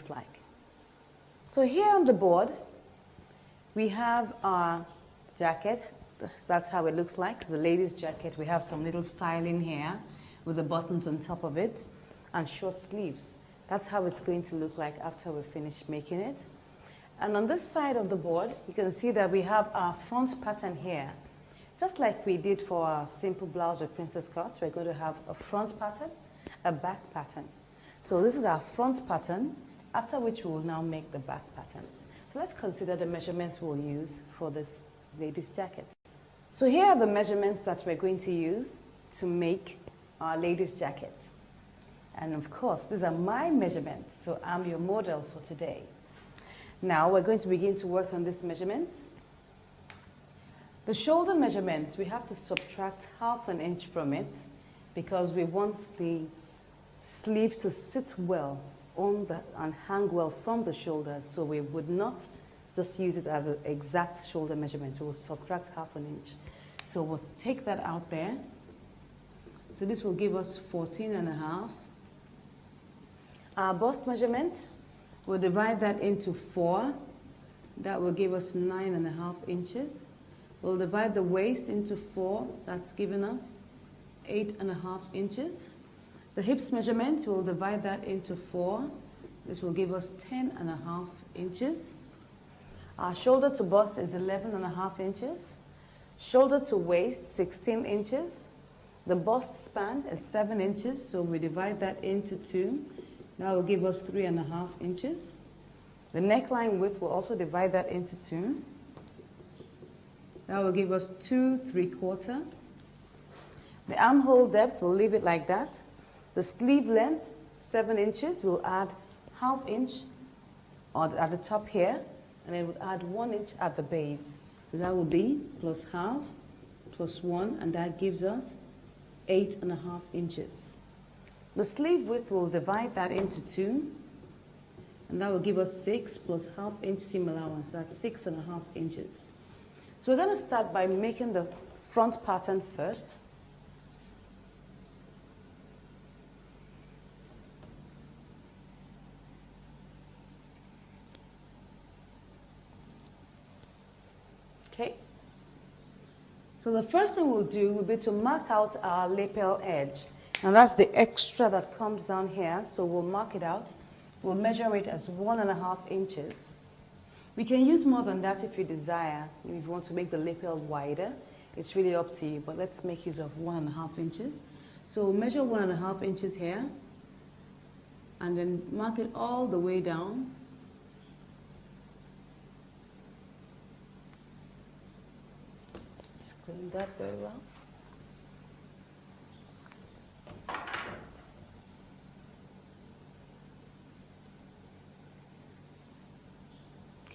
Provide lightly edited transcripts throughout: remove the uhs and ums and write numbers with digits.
looks like. So here on the board, we have our jacket. That's how it looks like. It's a lady's jacket. We have some little styling here with the buttons on top of it and short sleeves. That's how it's going to look like after we finish making it. And on this side of the board, you can see that we have our front pattern here. Just like we did for our simple blouse with princess cuts, we're going to have a front pattern, a back pattern. So this is our front pattern, after which we will now make the back pattern. So let's consider the measurements we'll use for this lady's jacket. So here are the measurements that we're going to use to make our lady's jacket. And of course, these are my measurements, so I'm your model for today. Now we're going to begin to work on these measurements. The shoulder measurement, we have to subtract ½ an inch from it because we want the sleeve to sit well on and hang well from the shoulders, so we would not just use it as an exact shoulder measurement. We will subtract ½ an inch. So we'll take that out there. So this will give us 14½. Our bust measurement, we'll divide that into 4. That will give us 9½ inches. We'll divide the waist into 4. That's giving us 8½ inches. The hips measurement, we'll divide that into 4. This will give us 10½ inches. Our shoulder to bust is 11½ inches. Shoulder to waist, 16 inches. The bust span is 7 inches, so we divide that into 2. That will give us 3½ inches. The neckline width will also divide that into 2. That will give us 2 3/4. The armhole depth, we'll leave it like that. The sleeve length, 7 inches. We'll add ½ inch at the top here, and then we'll add 1 inch at the base. So that will be plus ½ plus 1, and that gives us 8½ inches. The sleeve width, will divide that into 2, and that will give us 6 plus ½ inch seam allowance. That's 6½ inches. So we're going to start by making the front pattern first. Okay. So the first thing we'll do will be to mark out our lapel edge. And that's the extra that comes down here. So we'll mark it out. We'll measure it as 1½ inches. We can use more than that if you desire. If you want to make the lapel wider, it's really up to you. But let's make use of 1½ inches. So we'll measure 1½ inches here. And then mark it all the way down. Just clean that very well.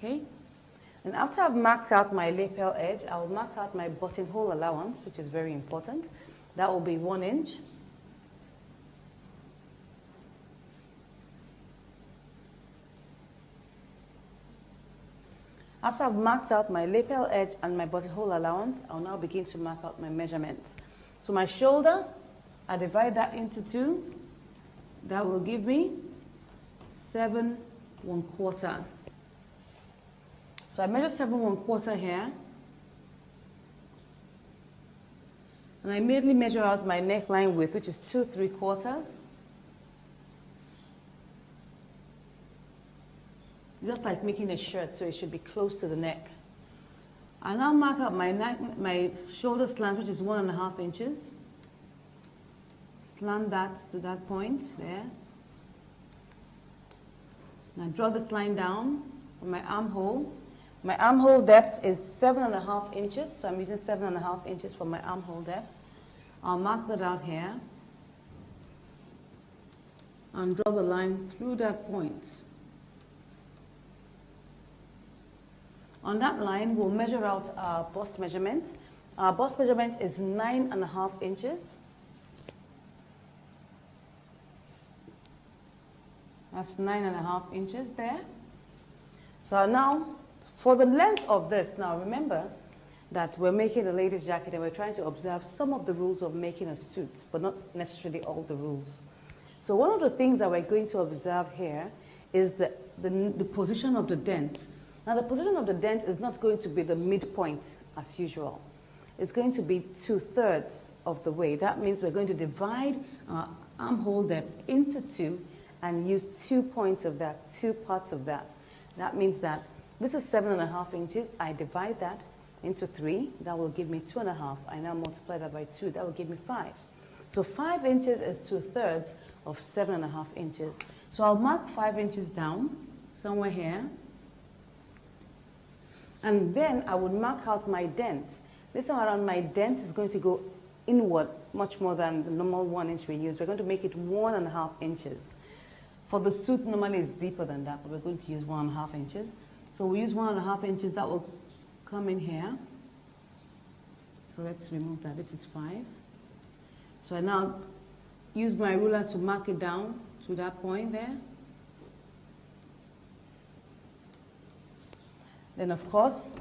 Okay, and after I've marked out my lapel edge, I'll mark out my buttonhole allowance, which is very important. That will be 1 inch. After I've marked out my lapel edge and my buttonhole allowance, I'll now begin to mark out my measurements. So my shoulder, I divide that into 2. That will give me 7 1/4. So I measure 7 1/4 here. And I immediately measure out my neckline width, which is 2 3/4. Just like making a shirt, so it should be close to the neck. I now mark out my shoulder slant, which is 1½ inches. Slant that to that point there. Now draw this line down for my armhole. My armhole depth is 7½ inches, so I'm using 7½ inches for my armhole depth. I'll mark that out here and draw the line through that point. On that line, we'll measure out our bust measurement. Our bust measurement is 9½ inches. That's 9½ inches there. So now, for the length of this, now remember that we're making a lady's jacket and we're trying to observe some of the rules of making a suit, but not necessarily all the rules. So one of the things that we're going to observe here is the position of the dent. Now, the position of the dent is not going to be the midpoint as usual. It's going to be 2/3 of the way. That means we're going to divide our armhole depth into 2 and use 2 points of that, 2 parts of that. That means that this is 7.5 inches. I divide that into 3. That will give me 2.5. I now multiply that by 2. That will give me 5. So 5 inches is 2/3 of 7.5 inches. So I'll mark 5 inches down somewhere here. And then I would mark out my dent. This time around, my dent is going to go inward much more than the normal 1 inch we use. We're going to make it 1.5 inches. For the suit, normally it's deeper than that, but we're going to use 1.5 inches. So we use 1.5 inches. That will come in here. So let's remove that. This is 5. So I now use my ruler to mark it down to that point there. Then, of course,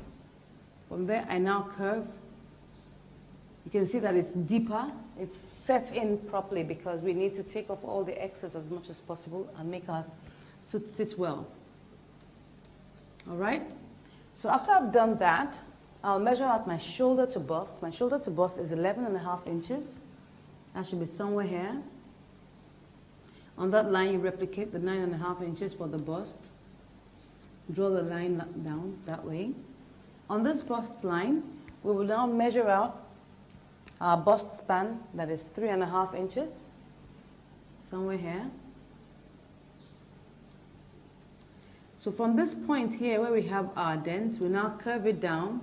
from there, I now curve. You can see that it's deeper. It's set in properly because we need to take off all the excess as much as possible and make our suit sit well. All right? So after I've done that, I'll measure out my shoulder to bust. My shoulder to bust is 11.5 inches. That should be somewhere here. On that line, you replicate the 9.5 inches for the bust. Draw the line down that way. On this bust line, we will now measure out our bust span, that is 3.5 inches, somewhere here. So from this point here where we have our dent, we now curve it down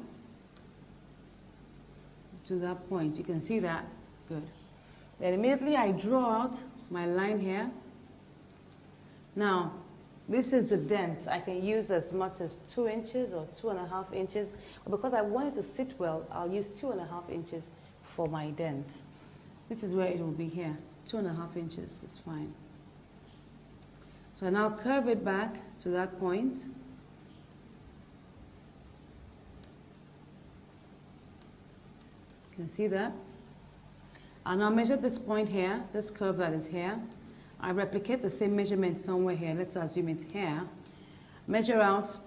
to that point. You can see that. Good. Then immediately I draw out my line here. Now, this is the dent. I can use as much as 2 inches or 2.5 inches. But because I want it to sit well, I'll use 2.5 inches for my dent. This is where it will be here. 2.5 inches is fine. So I now curve it back to that point. You can see that. I'll now measure this point here, this curve that is here. I replicate the same measurement somewhere here. Let's assume it's here. Measure out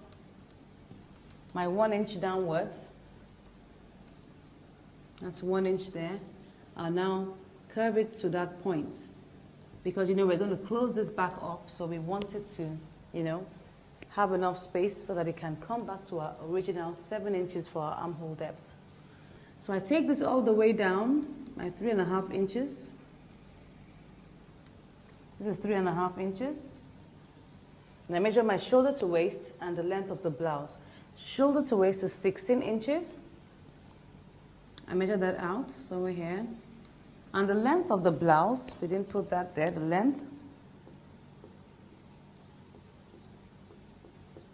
my 1 inch downwards. That's 1 inch there. I'll now curve it to that point. Because, you know, we're going to close this back up, so we want it to, you know, have enough space so that it can come back to our original 7 inches for our armhole depth. So I take this all the way down, my 3.5 inches. This is 3.5 inches. And I measure my shoulder to waist and the length of the blouse. Shoulder to waist is 16 inches. I measure that out, so we're here. And the length of the blouse, we didn't put that there, the length.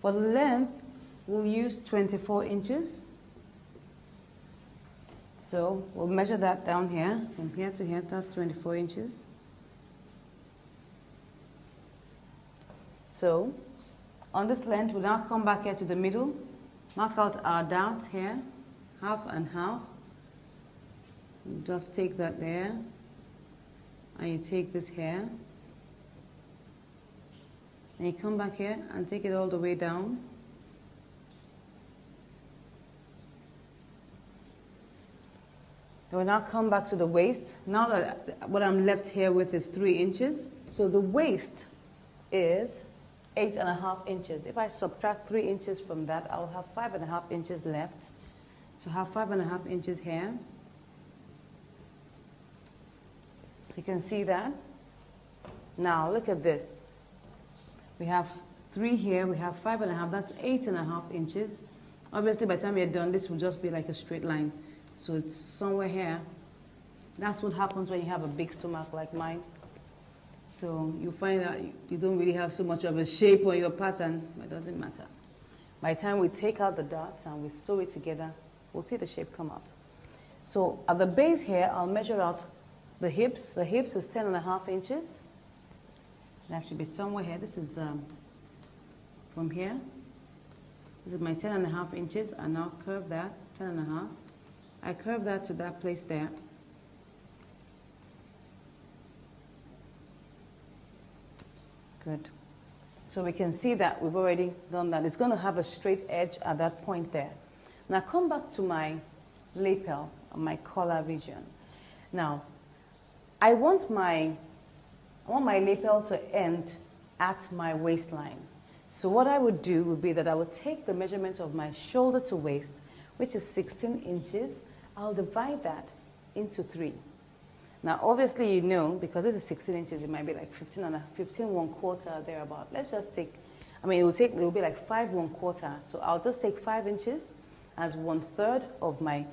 For the length, we'll use 24 inches. So we'll measure that down here, from here to here, that's 24 inches. So on this length, we'll now come back here to the middle, mark out our darts here, half and half. You just take that there, and you take this here, and you come back here and take it all the way down. Then we'll now come back to the waist. Now that what I'm left here with is 3 inches. So the waist is 8.5 inches. If I subtract 3 inches from that, I'll have 5.5 inches left. So I have 5.5 inches here. So you can see that. Now look at this. We have 3 here, we have 5.5, that's 8.5 inches. Obviously by the time you're done, this will just be like a straight line. So it's somewhere here. That's what happens when you have a big stomach like mine. So you find that you don't really have so much of a shape on your pattern, but it doesn't matter. By the time we take out the darts and we sew it together, we'll see the shape come out. So at the base here, I'll measure out the hips. The hips is 10.5 inches. That should be somewhere here. This is from here. This is my 10.5 inches. I now curve that, 10.5. I curve that to that place there. Good. So we can see that we've already done that. It's going to have a straight edge at that point there. Now come back to my lapel, my collar region. Now, I want my lapel to end at my waistline. So what I would do would be that I would take the measurement of my shoulder to waist, which is 16 inches. I'll divide that into 3. Now, obviously, you know, because this is 16 inches, it might be like 15 1/4, thereabout. Let's just take, I mean, it will be like 5 1/4. So I'll just take 5 inches as 1/3 of my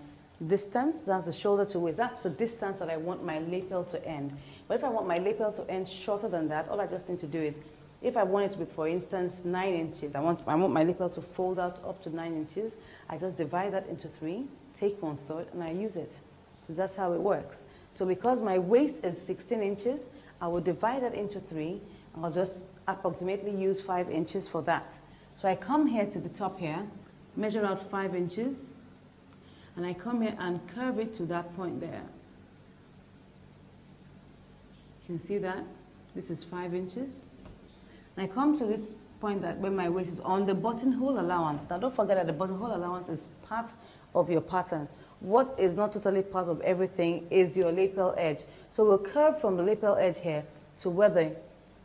distance. That's the shoulder to waist. That's the distance that I want my lapel to end. But if I want my lapel to end shorter than that, all I just need to do is, if I want it to be, for instance, 9 inches, I want my lapel to fold out up to 9 inches, I just divide that into 3, take 1/3, and I use it. So that's how it works. So because my waist is 16 inches, I will divide that into 3. I'll just approximately use 5 inches for that. So I come here to the top here, measure out 5 inches, and I come here and curve it to that point there. You can see that? This is 5 inches. And I come to this point that where my waist is on the buttonhole allowance. Now don't forget that the buttonhole allowance is part of your pattern. What is not totally part of everything is your lapel edge. So we'll curve from the lapel edge here to where the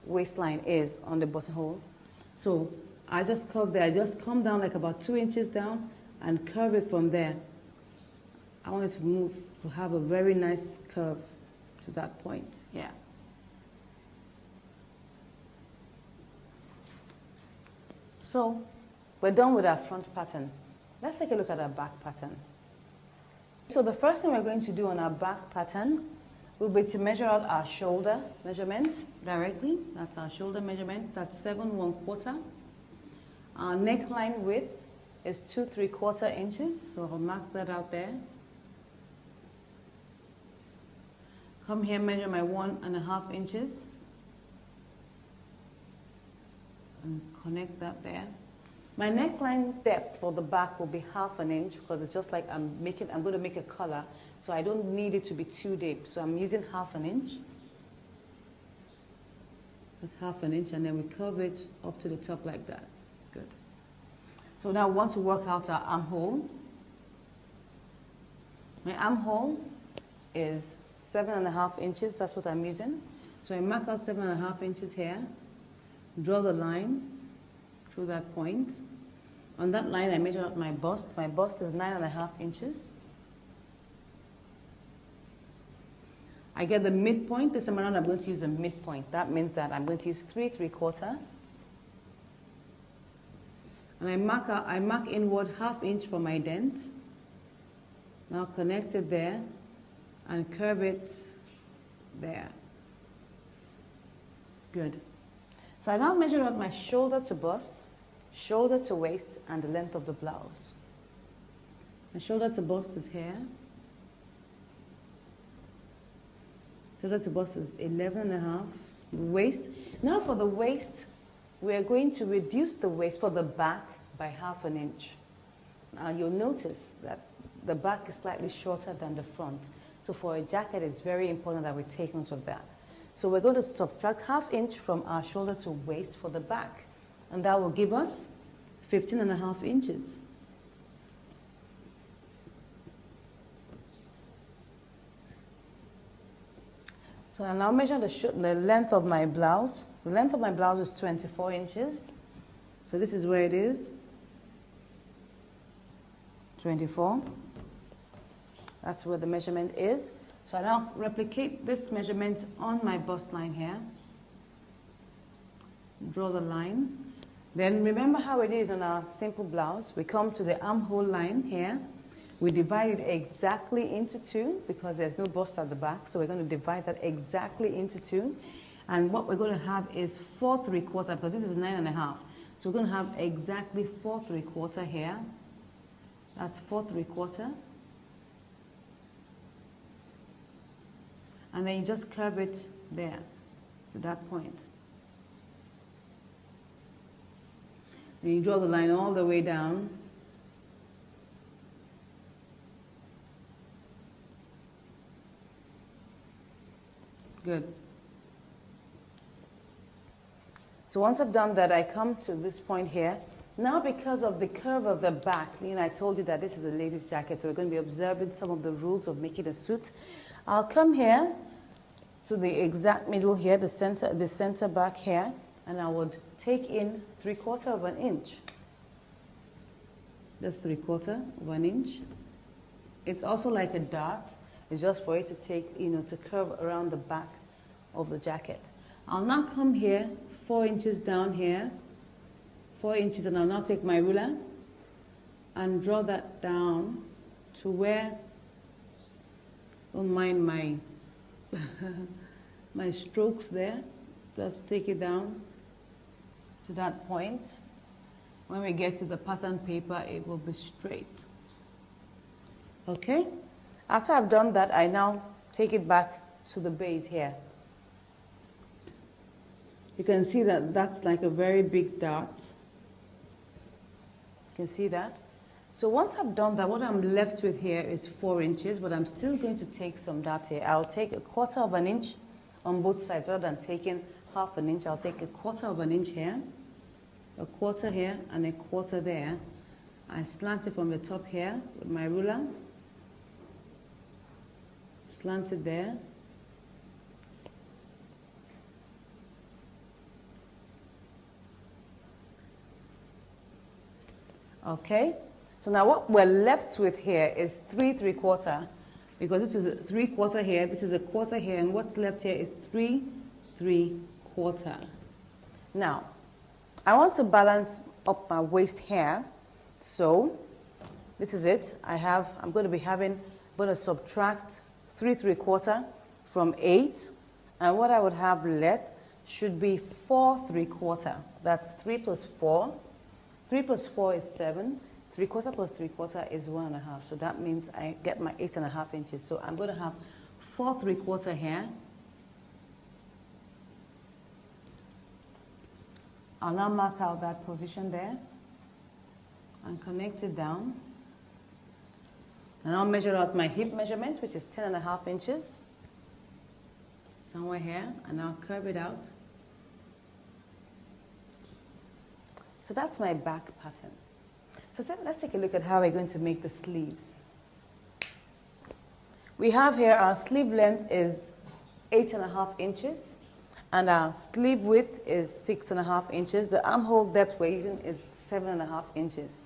waistline is on the buttonhole. So I just curve there. I just come down like about 2 inches down and curve it from there. I want it to move, to have a very nice curve to that point. Yeah. So we're done with our front pattern. Let's take a look at our back pattern. So the first thing we're going to do on our back pattern will be to measure out our shoulder measurement directly. That's our shoulder measurement. That's 7 1/4. Our neckline width is 2 3/4 inches. So I'll mark that out there. Come here, measure my 1.5 inches. And connect that there. My neckline depth for the back will be 1/2 inch because it's just like I'm going to make a collar, so I don't need it to be too deep. So I'm using 1/2 inch. That's 1/2 inch, and then we curve it up to the top like that. Good. So now I want to work out our armhole. My armhole is 7.5 inches. That's what I'm using. So I mark out 7.5 inches here. Draw the line through that point. On that line, I measure out my bust. My bust is 9.5 inches. I get the midpoint. This time around, I'm going to use the midpoint. That means that I'm going to use 3 3/4. And I mark inward 1/2 inch for my dent. Now connect it there and curve it there. Good. So I now measure out my shoulder to bust, shoulder to waist, and the length of the blouse. My shoulder to bust is here. Shoulder to bust is 11.5. Waist. Now for the waist, we are going to reduce the waist for the back by 1/2 inch. Now you'll notice that the back is slightly shorter than the front. So for a jacket, it's very important that we take note of that. So we're going to subtract 1/2 inch from our shoulder to waist for the back. And that will give us 15.5 inches. So I now measure the length of my blouse. The length of my blouse is 24 inches. So this is where it is. 24. That's where the measurement is. So I now replicate this measurement on my bust line here. Draw the line. Then remember how we did it on our simple blouse. We come to the armhole line here. We divide it exactly into 2 because there's no bust at the back. So we're going to divide that exactly into 2. And what we're going to have is 4 3/4 because this is 9.5. So we're going to have exactly 4 3/4 here. That's 4 3/4. And then you just curve it there to that point. Then you draw the line all the way down. Good. So once I've done that, I come to this point here. Now because of the curve of the back, I told you that this is a lady's jacket, so we're going to be observing some of the rules of making a suit. I'll come here to the exact middle here, the center back here, and I would take in 3/4 of an inch. That's 3/4 of an inch. It's also like a dot. It's just for it to take, to curve around the back of the jacket. I'll now come here, 4 inches down here, 4 inches, and I'll now take my ruler and draw that down to where, don't mind my, my strokes there. Just take it down to that point. When we get to the pattern paper, it will be straight. Okay? After I've done that, I now take it back to the base here. You can see that that's like a very big dot. You can see that? So once I've done that, what I'm left with here is 4 inches, but I'm still going to take some dots here. I'll take 1/4 of an inch on both sides. Rather than taking 1/2 an inch, I'll take 1/4 of an inch here, 1/4 here, and 1/4 there. I slant it from the top here with my ruler. Slant it there. Okay, so now what we're left with here is 3/3/4, because this is a 3/4 here, this is a 1/4 here, and what's left here is 3/3/4. Now, I want to balance up my waist here, so this is it. I'm going to subtract 3/3/4 from 8, and what I would have left should be 4/3/4. That's 3 plus 4. 3 plus 4 is 7. 3/4 plus 3/4 is 1.5. So that means I get my 8.5 inches. So I'm going to have 4/3/4 here. I'll now mark out that position there and connect it down. And I'll measure out my hip measurement, which is 10.5 inches. Somewhere here, and I'll curve it out. So that's my back pattern. So let's take a look at how we're going to make the sleeves. We have here our sleeve length is 8.5 inches, and our sleeve width is 6.5 inches. The armhole depth we're using is 7.5 inches.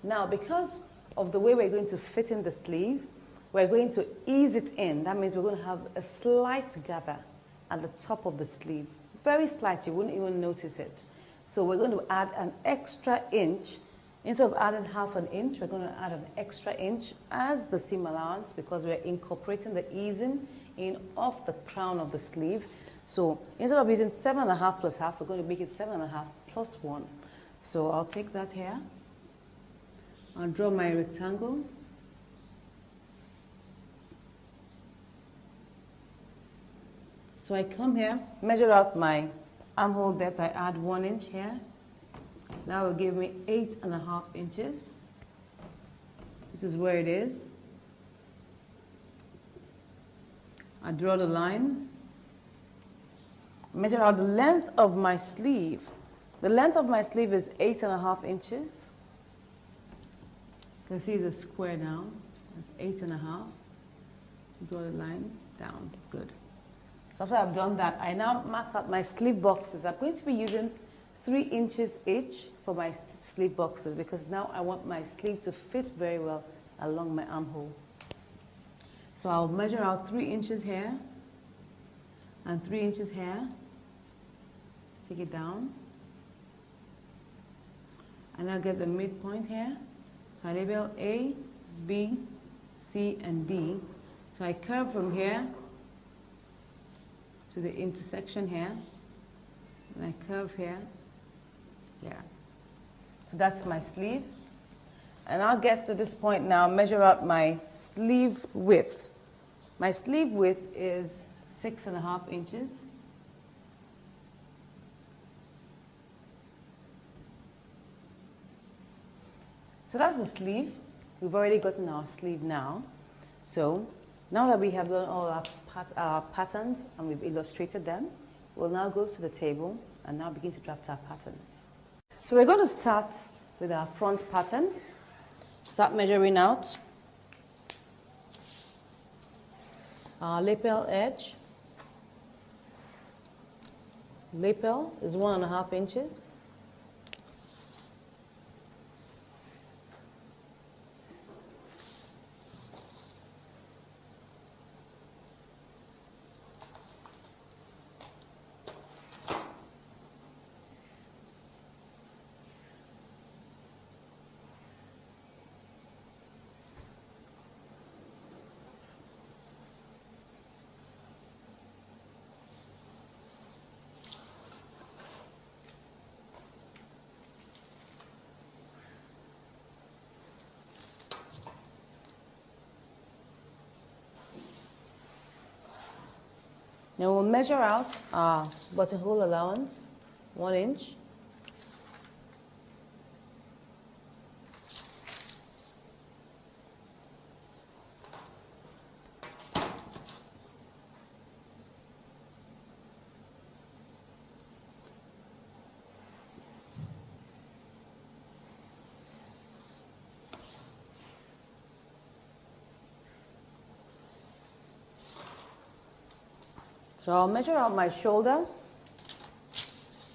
Now, because of the way we're going to fit in the sleeve, we're going to ease it in. That means we're going to have a slight gather at the top of the sleeve. Very slight, you wouldn't even notice it. So we're going to add an extra inch. Instead of adding 1/2 inch, we're going to add an extra inch as the seam allowance, because we're incorporating the easing in off the crown of the sleeve. So instead of using 7.5 plus 1/2, we're going to make it 7.5 plus 1. So I'll take that here. I'll draw my rectangle. So I come here, measure out my armhole depth. I add 1 inch here. That will give me 8.5 inches. This is where it is. I draw the line. Measure out the length of my sleeve. The length of my sleeve is 8.5 inches. You can see it's a square now. That's 8.5. Draw the line down. Good. So after I've done that, I now mark out my sleeve boxes. I'm going to be using 3 inches each for my sleeve boxes, because now I want my sleeve to fit very well along my armhole. So I'll measure out 3 inches here and 3 inches here. Take it down. And I'll get the midpoint here. So I label A, B, C, and D. So I curve from here to the intersection here, and I curve here. Yeah. So that's my sleeve. And I'll get to this point now, measure out my sleeve width. My sleeve width is 6.5 inches. So that's the sleeve. We've already gotten our sleeve now. So now that we have done all our patterns and we've illustrated them, we'll now go to the table and now begin to draft our patterns. So we're going to start with our front pattern. Start measuring out our lapel edge. Lapel is 1.5 inches. Now we'll measure out our buttonhole allowance, 1 inch. So I'll measure out my shoulder.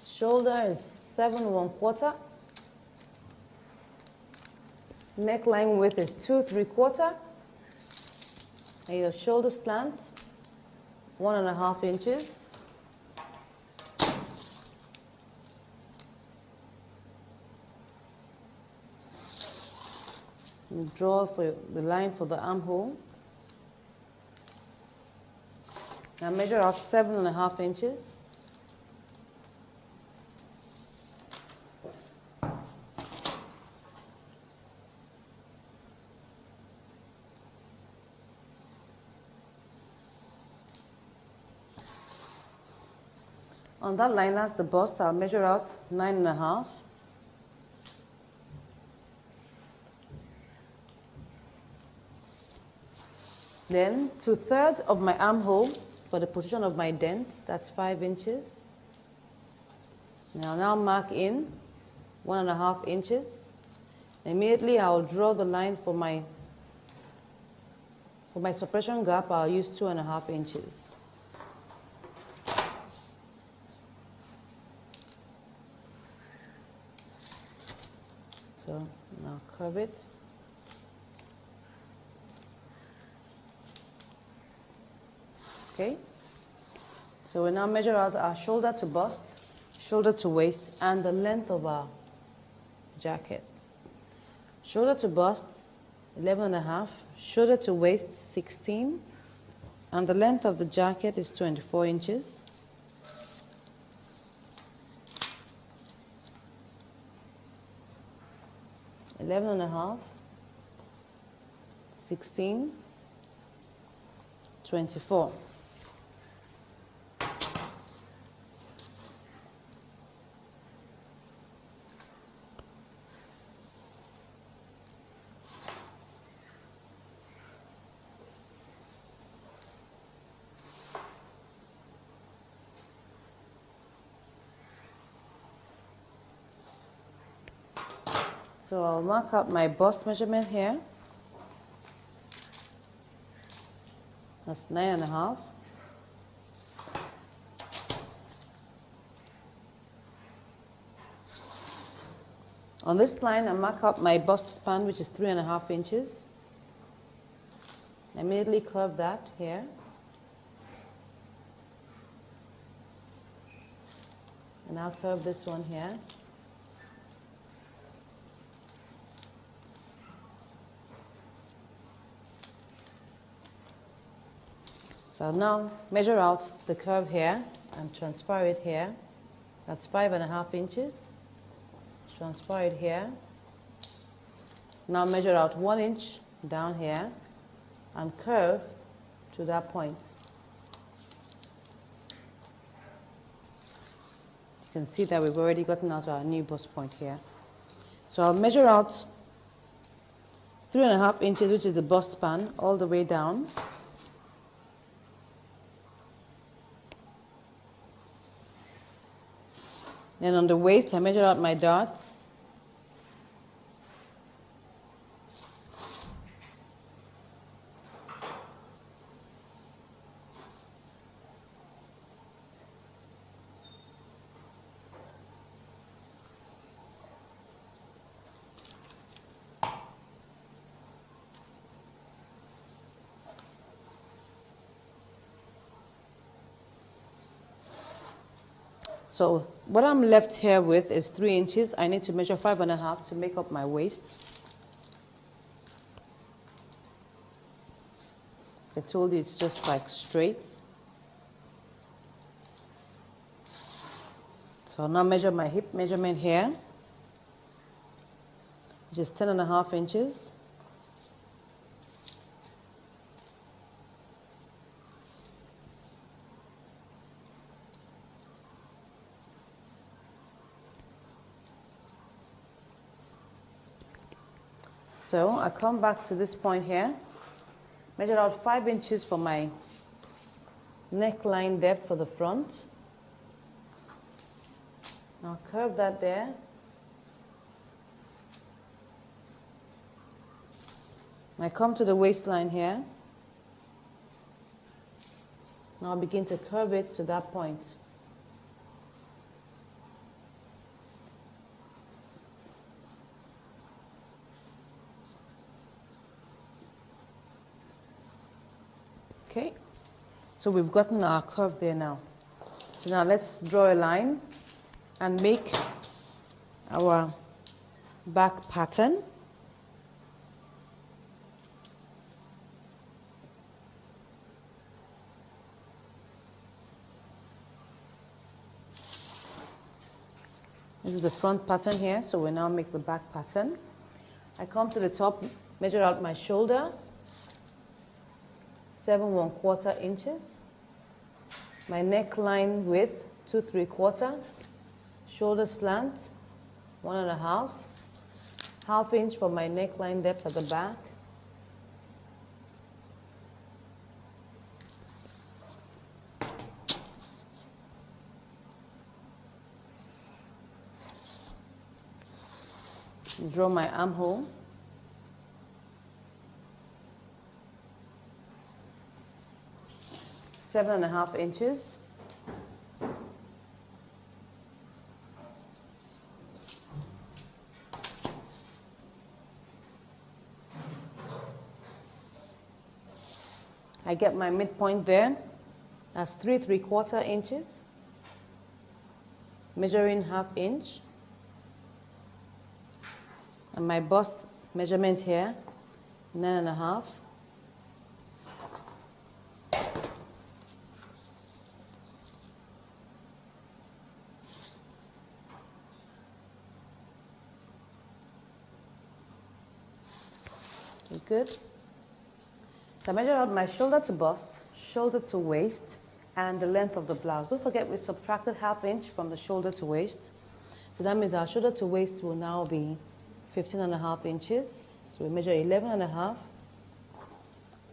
Shoulder is 7 1/4. Neckline width is 2 3/4. And your shoulder slant, 1.5 inches. You draw for the line for the armhole. Now measure out 7.5 inches. On that line, that's the bust. I'll measure out 9.5. Then 2/3 of my armhole for the position of my dent, that's 5 inches. Now mark in 1.5 inches. Immediately I'll draw the line for my suppression gap. I'll use 2.5 inches. So now curve it. Okay, so we now measure out our shoulder to bust, shoulder to waist, and the length of our jacket. Shoulder to bust, 11.5, shoulder to waist, 16, and the length of the jacket is 24 inches. Eleven and a half, 16, 24. So I'll mark out my bust measurement here. That's 9.5. On this line, I mark out my bust span, which is 3.5 inches. I immediately curve that here. And I'll curve this one here. So I'll now measure out the curve here and transfer it here. That's 5.5 inches. Transfer it here. Now measure out 1 inch down here and curve to that point. You can see that we've already gotten out our new bust point here. So I'll measure out 3.5 inches, which is the bust span, all the way down. Then on the waist, I measure out my darts. So what I'm left here with is 3 inches. I need to measure 5.5 to make up my waist. I told you it's just like straight. So I'll now measure my hip measurement here, which is 10.5 inches. So I come back to this point here, measure out 5 inches for my neckline depth for the front. Now curve that there. I come to the waistline here. Now I'll begin to curve it to that point. Okay, so we've gotten our curve there now. So now let's draw a line and make our back pattern. This is the front pattern here, so we now make the back pattern. I come to the top, measure out my shoulder, 7 1/4 inches. My neckline width, 2 3/4. Shoulder slant, 1.5. ½ inch for my neckline depth at the back. Draw my armhole. Seven and a half inches. I get my midpoint there. That's 3 3/4 inches. Measuring ½ inch. And my bust measurement here, 9.5. Good. So I measure out my shoulder to bust, shoulder to waist, and the length of the blouse. Don't forget we subtracted ½ inch from the shoulder to waist. So that means our shoulder to waist will now be 15.5 inches. So we measure 11.5,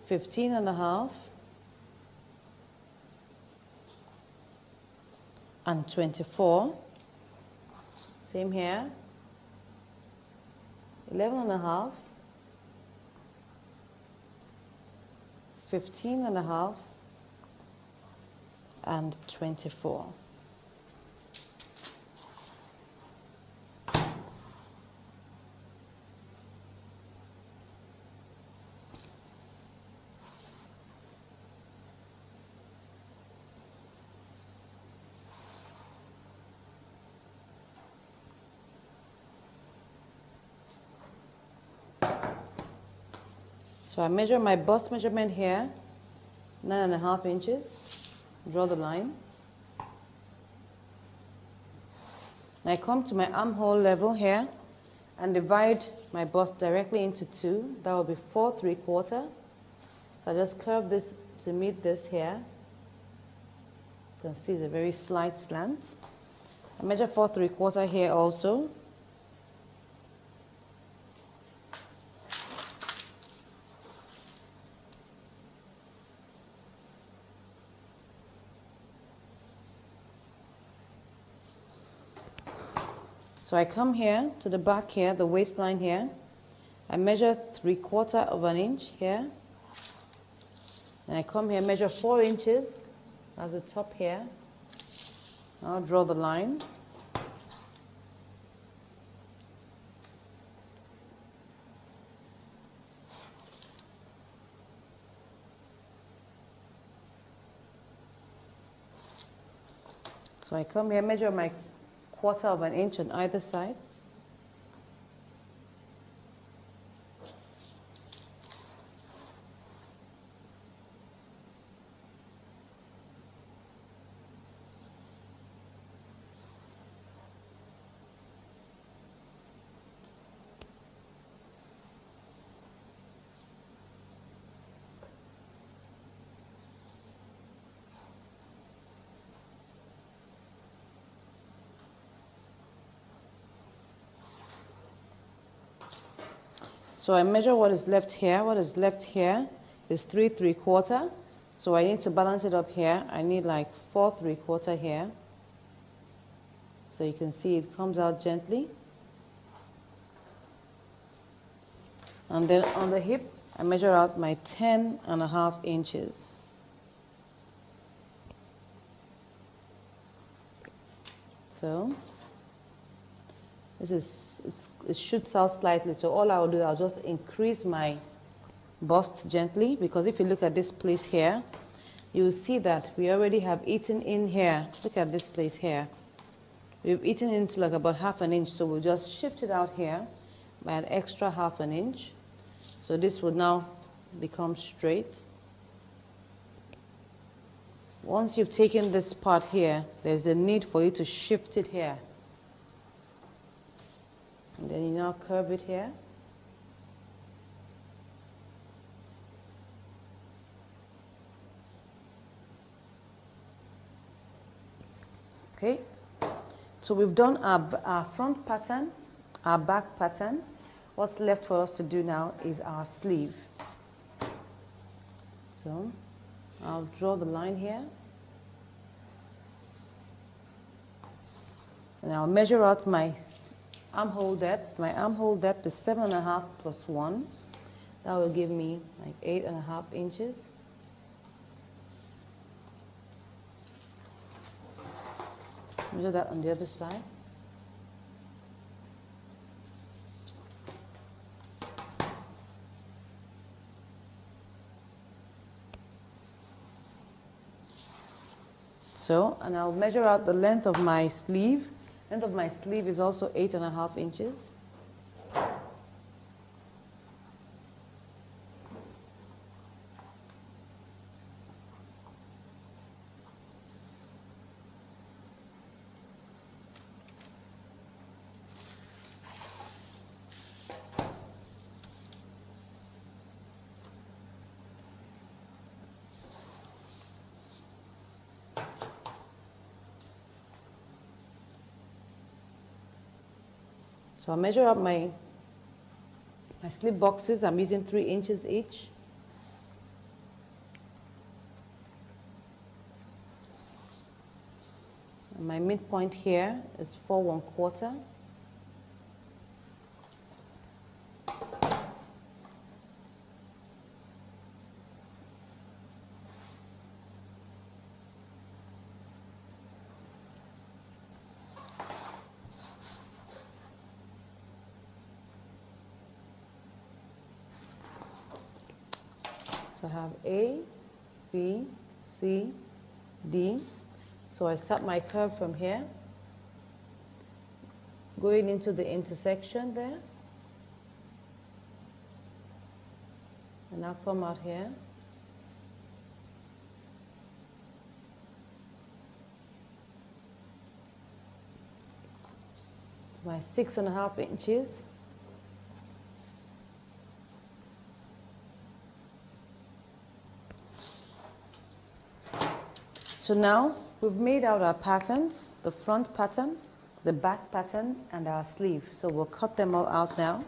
15.5, and 24. Same here. 11.5, 15.5, and 24. So I measure my bust measurement here, 9.5 inches. Draw the line. I come to my armhole level here and divide my bust directly into 2. That will be 4 3/4. So I just curve this to meet this here. You can see the very slight slant. I measure 4 3/4 here also. So I come here to the back here, the waistline here. I measure 3/4 of an inch here. And I come here, measure 4 inches. That's the top here. I'll draw the line. So I come here, measure my 1/4 of an inch on either side. So I measure what is left here. What is left here is 3 3/4. So I need to balance it up here. I need like 4 3/4 here. So you can see it comes out gently. And then on the hip, I measure out my 10.5 inches. So it shoots out slightly, so all I will do, I'll just increase my bust gently, because if you look at this place here, you will see that we already have eaten in here. Look at this place here. We've eaten into like about 1/2 inch, so we'll just shift it out here by an extra 1/2 inch. So this will now become straight. Once you've taken this part here, there's a need for you to shift it here. And then you now curve it here. Okay, so we've done our front pattern, our back pattern. What's left for us to do now is our sleeve. So I'll draw the line here. And I'll measure out my armhole depth. My armhole depth is 7.5 plus 1. That will give me like 8.5 inches. Measure that on the other side. So, and I'll measure out the length of my sleeve. Length of my sleeve is also 8.5 inches. So I'll measure up my slip boxes. I'm using 3 inches each. And my midpoint here is 4 1/4. So I have A, B, C, D. So I start my curve from here, going into the intersection there. And I'll come out here. My 6.5 inches. So now we've made out our patterns, the front pattern, the back pattern, and our sleeve. So we'll cut them all out now.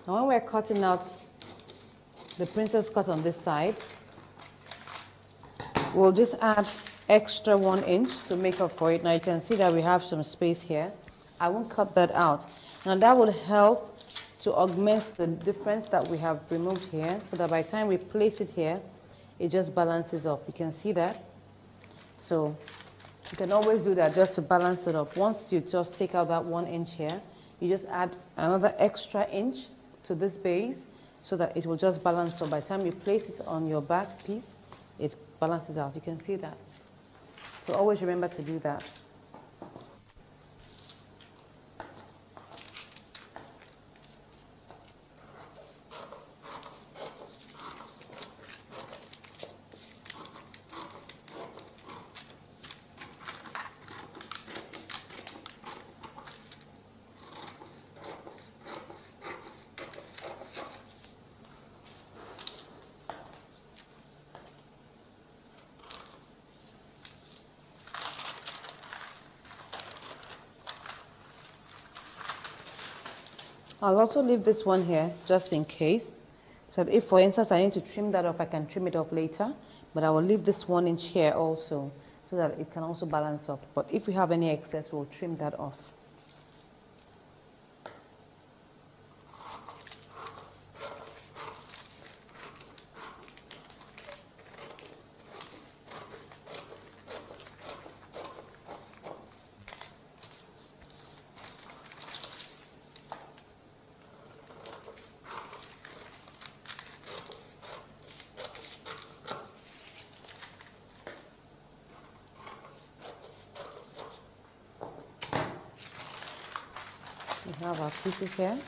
Now when we're cutting out the princess cut on this side, we'll just add extra 1 inch to make up for it. Now you can see that we have some space here. I won't cut that out. Now that will help to augment the difference that we have removed here, so that by the time we place it here, it just balances up. You can see that. So you can always do that just to balance it up. Once you just take out that 1 inch here, you just add another extra inch to this base so that it will just balance. So by the time you place it on your back piece, it balances out. You can see that. So always remember to do that. I'll also leave this one here just in case, so that if, for instance, I need to trim that off, I can trim it off later. But I will leave this 1 inch here also, so that it can also balance up. But if we have any excess, we'll trim that off. We have our pieces here.